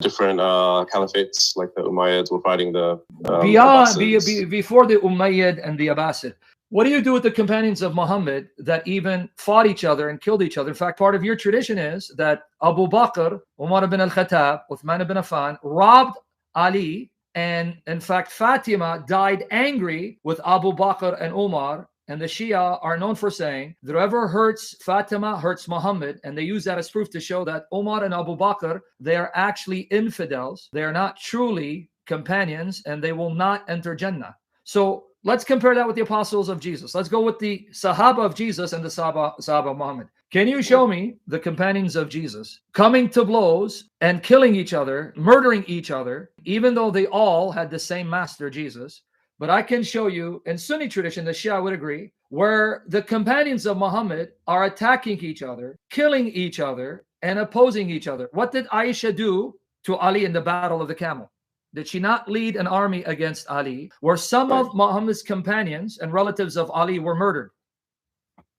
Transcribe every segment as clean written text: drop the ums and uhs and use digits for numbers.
different caliphates, like the Umayyads were fighting the before the Umayyad and the Abbasid. What do you do with the companions of Muhammad that even fought each other and killed each other? In fact, part of your tradition is that Abu Bakr, Umar ibn al-Khattab, Uthman ibn Affan robbed Ali, and in fact, Fatima died angry with Abu Bakr and Umar. And the Shia are known for saying that whoever hurts Fatima hurts Muhammad, and they use that as proof to show that Umar and Abu Bakr, they are actually infidels. They are not truly companions, and they will not enter Jannah. So let's compare that with the apostles of Jesus. Let's go with the Sahaba of Jesus and the Sahaba of Muhammad. Can you show me the companions of Jesus coming to blows and killing each other, murdering each other, even though they all had the same master, Jesus? But I can show you in Sunni tradition, the Shia would agree, where the companions of Muhammad are attacking each other, killing each other, and opposing each other. What did Aisha do to Ali in the Battle of the Camel? Did she not lead an army against Ali, where some of Muhammad's companions and relatives of Ali were murdered?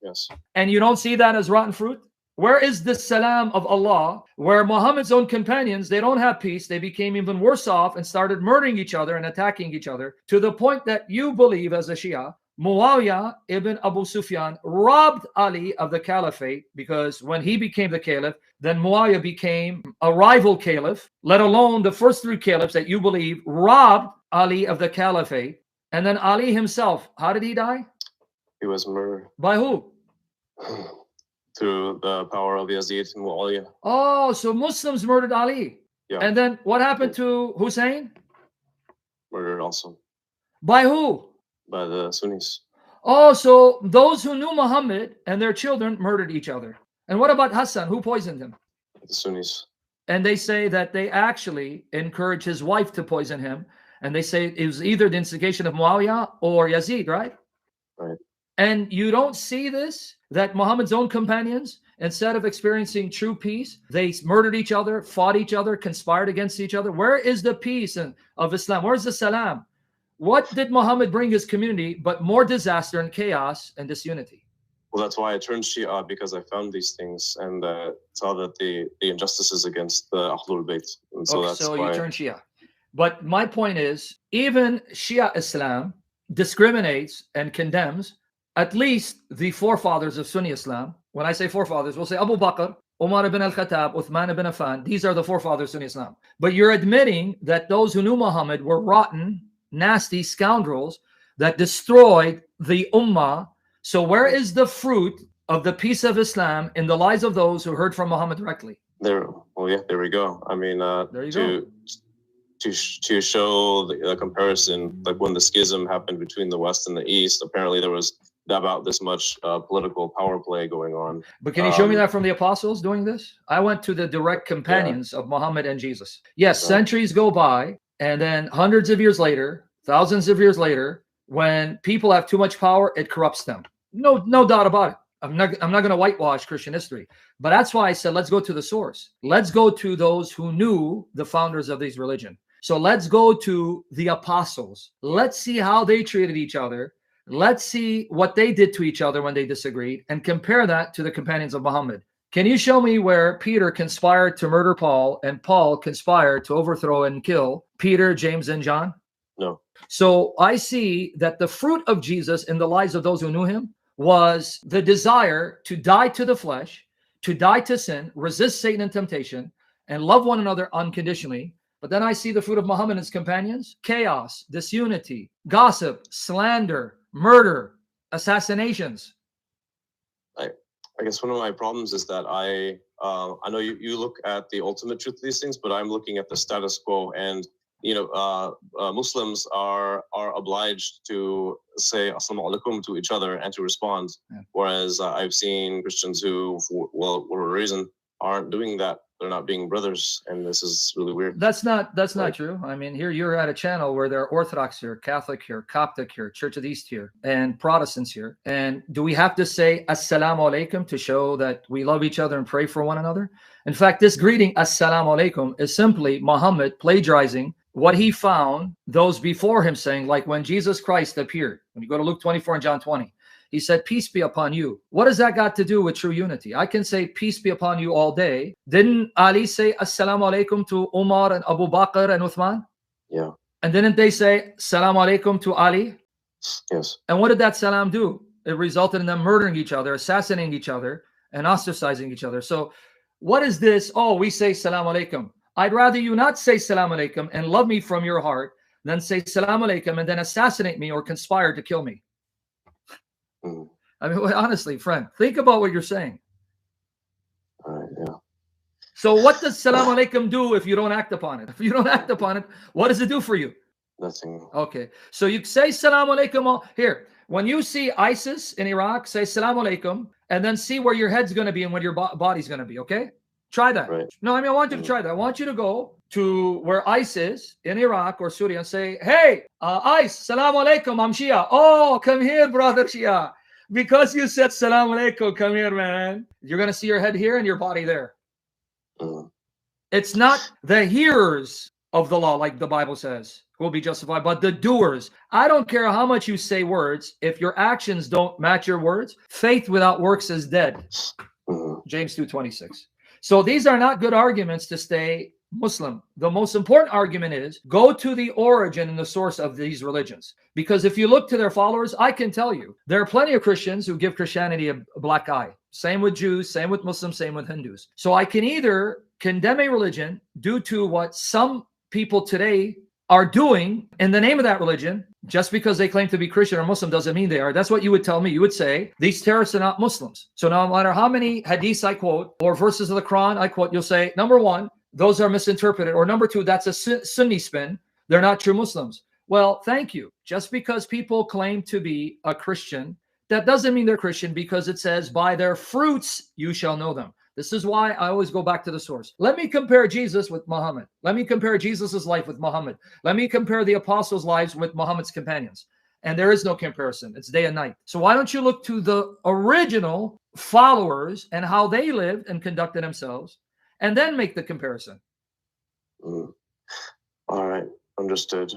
Yes. And you don't see that as rotten fruit? Where is the salam of Allah, where Muhammad's own companions, they don't have peace, they became even worse off and started murdering each other and attacking each other, to the point that you believe as a Shia, Muawiyah ibn Abu Sufyan robbed Ali of the caliphate, because when he became the caliph, then Muawiyah became a rival caliph, let alone the first three caliphs that you believe robbed Ali of the caliphate. And then Ali himself, how did he die? He was murdered. By who? Through the power of Yazid and Muawiyah. Oh, so Muslims murdered Ali. Yeah. And then what happened to Hussein? Murdered also. By who? By the Sunnis. Oh, so those who knew Muhammad and their children murdered each other. And what about Hassan? Who poisoned him? The Sunnis. And they say that they actually encouraged his wife to poison him. And they say it was either the instigation of Muawiyah or Yazid, right? Right. And you don't see this, that Muhammad's own companions, instead of experiencing true peace, they murdered each other, fought each other, conspired against each other. Where is the peace of Islam? Where's the salam? What did Muhammad bring his community but more disaster and chaos and disunity? Well, that's why I turned Shia, because I found these things and saw that the injustices against the Ahlul Bayt. And so that's so why you turned Shia. But my point is, even Shia Islam discriminates and condemns at least the forefathers of Sunni Islam. When I say forefathers, we'll say Abu Bakr, Umar ibn al-Khattab, Uthman ibn Affan. These are the forefathers of Sunni Islam. But you're admitting that those who knew Muhammad were rotten, nasty scoundrels that destroyed the Ummah. So where is the fruit of the peace of Islam in the lives of those who heard from Muhammad directly? there we go. I mean, There you go. To show the comparison, like when the schism happened between the West and the East, apparently there was about this much political power play going on. But can you show me that from the apostles doing this? I went to the direct companions of Muhammad and Jesus. Yes, centuries go by, and then hundreds of years later, thousands of years later, when people have too much power, it corrupts them. No doubt about it. I'm not going to whitewash Christian history. But that's why I said, let's go to the source. Let's go to those who knew the founders of this religion. So let's go to the apostles. Let's see how they treated each other. Let's see what they did to each other when they disagreed, and compare that to the companions of Muhammad. Can you show me where Peter conspired to murder Paul and Paul conspired to overthrow and kill Peter, James, and John? No. So I see that the fruit of Jesus in the lives of those who knew him was the desire to die to the flesh, to die to sin, resist Satan and temptation, and love one another unconditionally. But then I see the fruit of Muhammad and his companions: chaos, disunity, gossip, slander, murder, assassinations. I guess one of my problems is that I know you look at the ultimate truth of these things, but I'm looking at the status quo. And Muslims are obliged to say assalamu alaikum to each other and to respond, whereas I've seen Christians who, for whatever reason, aren't doing that. They're not being brothers, and this is really weird. That's not true. I mean, here you're at a channel where there are Orthodox here, Catholic here, Coptic here, Church of the East here, and Protestants here. And do we have to say assalamu alaikum to show that we love each other and pray for one another? In fact, this greeting assalamu alaikum is simply Muhammad plagiarizing what he found those before him saying, like when Jesus Christ appeared. When you go to Luke 24 and John 20, He said, peace be upon you. What does that got to do with true unity? I can say, peace be upon you all day. Didn't Ali say, assalamu alaikum to Umar and Abu Bakr and Uthman? Yeah. And didn't they say, assalamu alaikum to Ali? Yes. And what did that salam do? It resulted in them murdering each other, assassinating each other, and ostracizing each other. So what is this? Oh, we say salam alaikum. I'd rather you not say salam alaikum and love me from your heart than say salam alaikum and then assassinate me or conspire to kill me. Mm. I mean, honestly, friend, think about what you're saying. Yeah. So what does salam alaikum do if you don't act upon it? If you don't act upon it, what does it do for you? Nothing. Okay. So you say salam alaikum. Here, when you see ISIS in Iraq, say salam alaikum, and then see where your head's going to be and where your body's going to be, okay? Try that. Right. No, I mean, I want you to try that. I want you to go to where ISIS in Iraq or Syria and say, hey, ICE, salam alaikum, I'm Shia. Oh, come here, brother Shia. Because you said salam alaikum, come here, man. You're going to see your head here and your body there. Mm. It's not the hearers of the law, like the Bible says, who will be justified, but the doers. I don't care how much you say words. If your actions don't match your words, faith without works is dead. Mm. James 2:26. So these are not good arguments to stay Muslim. The most important argument is go to the origin and the source of these religions. Because if you look to their followers, I can tell you, there are plenty of Christians who give Christianity a black eye. Same with Jews, same with Muslims, same with Hindus. So I can either condemn a religion due to what some people today are doing in the name of that religion. Just because they claim to be Christian or Muslim doesn't mean they are. That's what you would tell me. You would say, these terrorists are not Muslims. So no matter how many hadiths I quote or verses of the Quran I quote, you'll say, number one, those are misinterpreted. Or number two, that's a Sunni spin. They're not true Muslims. Well, thank you. Just because people claim to be a Christian, that doesn't mean they're Christian, because it says, by their fruits you shall know them. This is why I always go back to the source. Let me compare Jesus with Muhammad. Let me compare Jesus's life with Muhammad. Let me compare the apostles' lives with Muhammad's companions. And there is no comparison. It's day and night. So why don't you look to the original followers and how they lived and conducted themselves, and then make the comparison? Mm. All right. Understood.